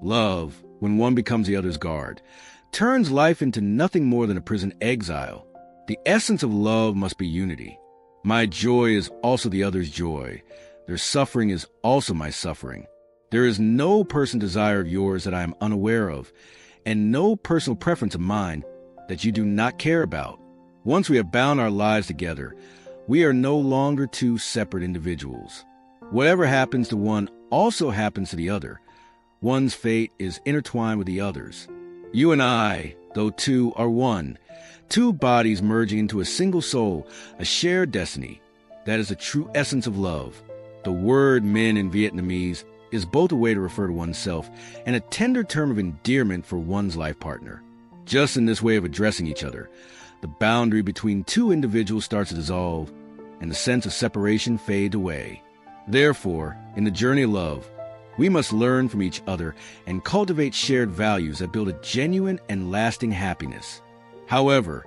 Love, when one becomes the other's guard, turns life into nothing more than a prison exile. The essence of love must be unity. My joy is also the other's joy. Their suffering is also my suffering. There is no personal desire of yours that I am unaware of, and no personal preference of mine that you do not care about. Once we have bound our lives together, we are no longer two separate individuals. Whatever happens to one also happens to the other. One's fate is intertwined with the other's. You and I, though two, are one. Two bodies merging into a single soul, a shared destiny. That is the true essence of love. The word "min" in Vietnamese is both a way to refer to oneself and a tender term of endearment for one's life partner. Just in this way of addressing each other, the boundary between two individuals starts to dissolve, and the sense of separation fades away. Therefore, in the journey of love, we must learn from each other and cultivate shared values that build a genuine and lasting happiness. However,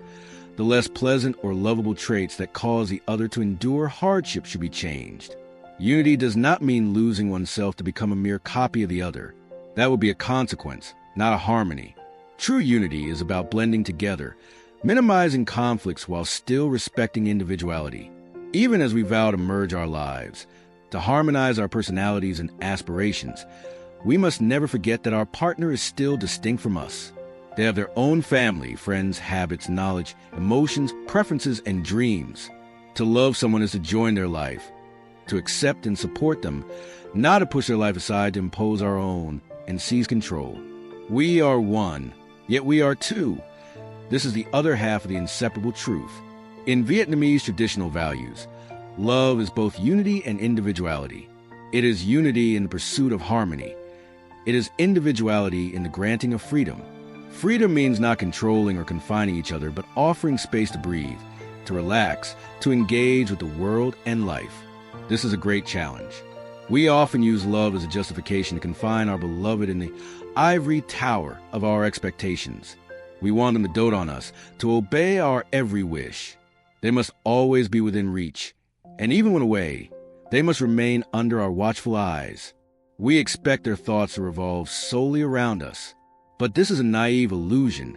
the less pleasant or lovable traits that cause the other to endure hardship should be changed. Unity does not mean losing oneself to become a mere copy of the other. That would be a consequence, not a harmony. True unity is about blending together, minimizing conflicts while still respecting individuality. Even as we vow to merge our lives, to harmonize our personalities and aspirations, we must never forget that our partner is still distinct from us. They have their own family, friends, habits, knowledge, emotions, preferences, and dreams. To love someone is to join their life, to accept and support them, not to push their life aside to impose our own and seize control. We are one, yet we are two. This is the other half of the inseparable truth. In Vietnamese traditional values, love is both unity and individuality. It is unity in the pursuit of harmony. It is individuality in the granting of freedom. Freedom means not controlling or confining each other, but offering space to breathe, to relax, to engage with the world and life. This is a great challenge. We often use love as a justification to confine our beloved in the ivory tower of our expectations. We want them to dote on us, to obey our every wish. They must always be within reach, and even when away, they must remain under our watchful eyes. We expect their thoughts to revolve solely around us. But this is a naive illusion,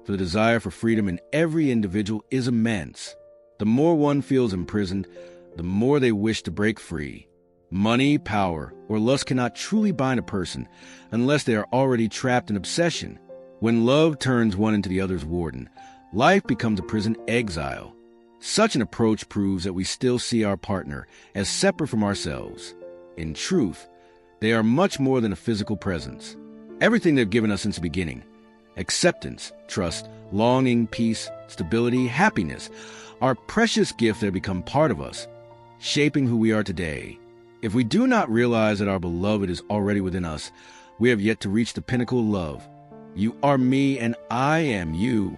for the desire for freedom in every individual is immense. The more one feels imprisoned, the more they wish to break free. Money, power, or lust cannot truly bind a person unless they are already trapped in obsession. When love turns one into the other's warden, life becomes a prison exile. Such an approach proves that we still see our partner as separate from ourselves. In truth, they are much more than a physical presence. Everything they've given us since the beginning, acceptance, trust, longing, peace, stability, happiness, are precious gifts that have become part of us, shaping who we are today. If we do not realize that our beloved is already within us, we have yet to reach the pinnacle of love. You are me and I am you.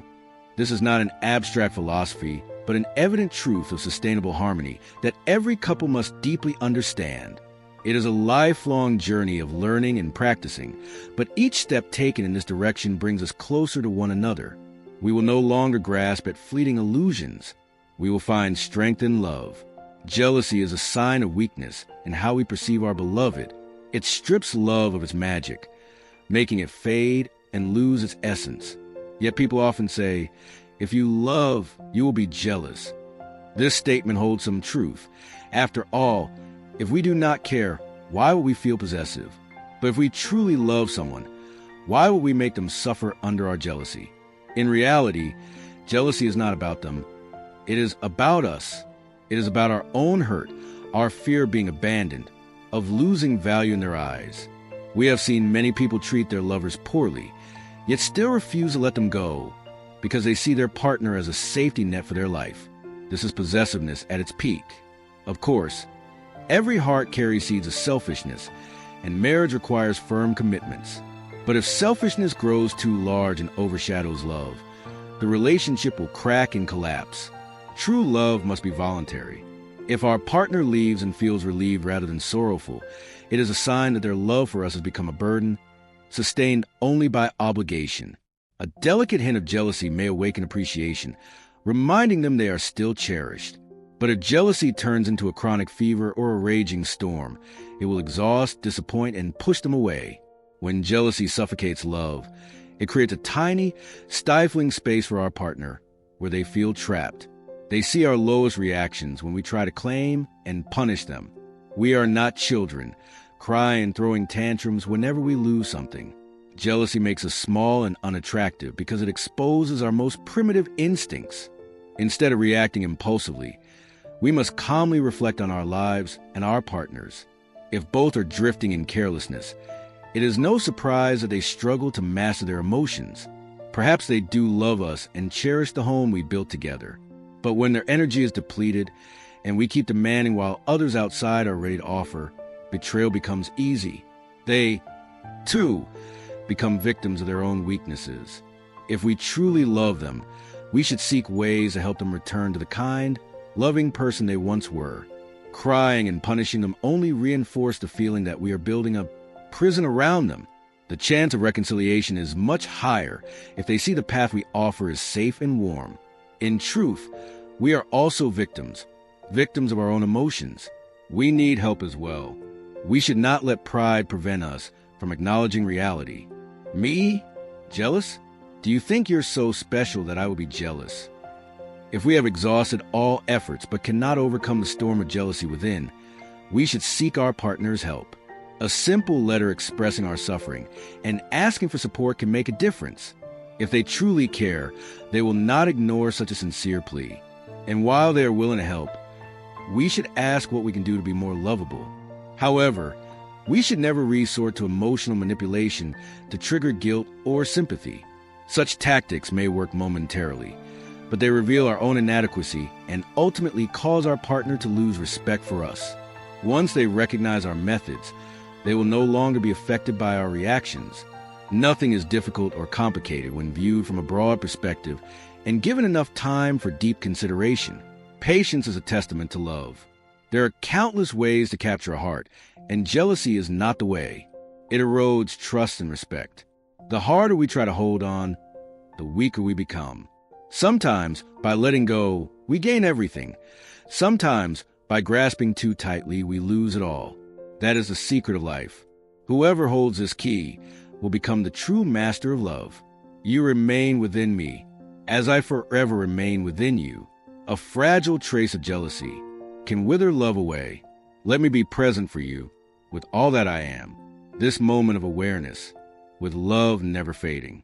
This is not an abstract philosophy, but an evident truth of sustainable harmony that every couple must deeply understand. It is a lifelong journey of learning and practicing, but each step taken in this direction brings us closer to one another. We will no longer grasp at fleeting illusions. We will find strength in love. Jealousy is a sign of weakness in how we perceive our beloved. It strips love of its magic, making it fade and lose its essence. Yet people often say, if you love, you will be jealous. This statement holds some truth. After all, if we do not care, why would we feel possessive? But if we truly love someone, why would we make them suffer under our jealousy? In reality, jealousy is not about them. It is about us. It is about our own hurt, our fear of being abandoned, of losing value in their eyes. We have seen many people treat their lovers poorly, yet still refuse to let them go because they see their partner as a safety net for their life. This is possessiveness at its peak. Of course, every heart carries seeds of selfishness, and marriage requires firm commitments. But if selfishness grows too large and overshadows love, the relationship will crack and collapse. True love must be voluntary. If our partner leaves and feels relieved rather than sorrowful, it is a sign that their love for us has become a burden, sustained only by obligation. A delicate hint of jealousy may awaken appreciation, reminding them they are still cherished. But if jealousy turns into a chronic fever or a raging storm, it will exhaust, disappoint, and push them away. When jealousy suffocates love, it creates a tiny, stifling space for our partner where they feel trapped. They see our lowest reactions when we try to claim and punish them. We are not children, crying and throwing tantrums whenever we lose something. Jealousy makes us small and unattractive because it exposes our most primitive instincts. Instead of reacting impulsively, we must calmly reflect on our lives and our partners. If both are drifting in carelessness, it is no surprise that they struggle to master their emotions. Perhaps they do love us and cherish the home we built together. But when their energy is depleted and we keep demanding while others outside are ready to offer, betrayal becomes easy. They, too, become victims of their own weaknesses. If we truly love them, we should seek ways to help them return to the kind, loving person they once were. Crying and punishing them only reinforce the feeling that we are building a prison around them. The chance of reconciliation is much higher if they see the path we offer is safe and warm. In truth, we are also victims of our own emotions. We need help as well. We should not let pride prevent us from acknowledging reality. Me? Jealous? Do you think you're so special that I would be jealous? If we have exhausted all efforts but cannot overcome the storm of jealousy within, we should seek our partner's help. A simple letter expressing our suffering and asking for support can make a difference. If they truly care, they will not ignore such a sincere plea. And while they are willing to help, we should ask what we can do to be more lovable. However, we should never resort to emotional manipulation to trigger guilt or sympathy. Such tactics may work momentarily, but they reveal our own inadequacy and ultimately cause our partner to lose respect for us. Once they recognize our methods, they will no longer be affected by our reactions. Nothing is difficult or complicated when viewed from a broad perspective and given enough time for deep consideration. Patience is a testament to love. There are countless ways to capture a heart, and jealousy is not the way. It erodes trust and respect. The harder we try to hold on, the weaker we become. Sometimes, by letting go, we gain everything. Sometimes, by grasping too tightly, we lose it all. That is the secret of life. Whoever holds this key will become the true master of love. You remain within me, as I forever remain within you. A fragile trace of jealousy can wither love away. Let me be present for you with all that I am, this moment of awareness, with love never fading.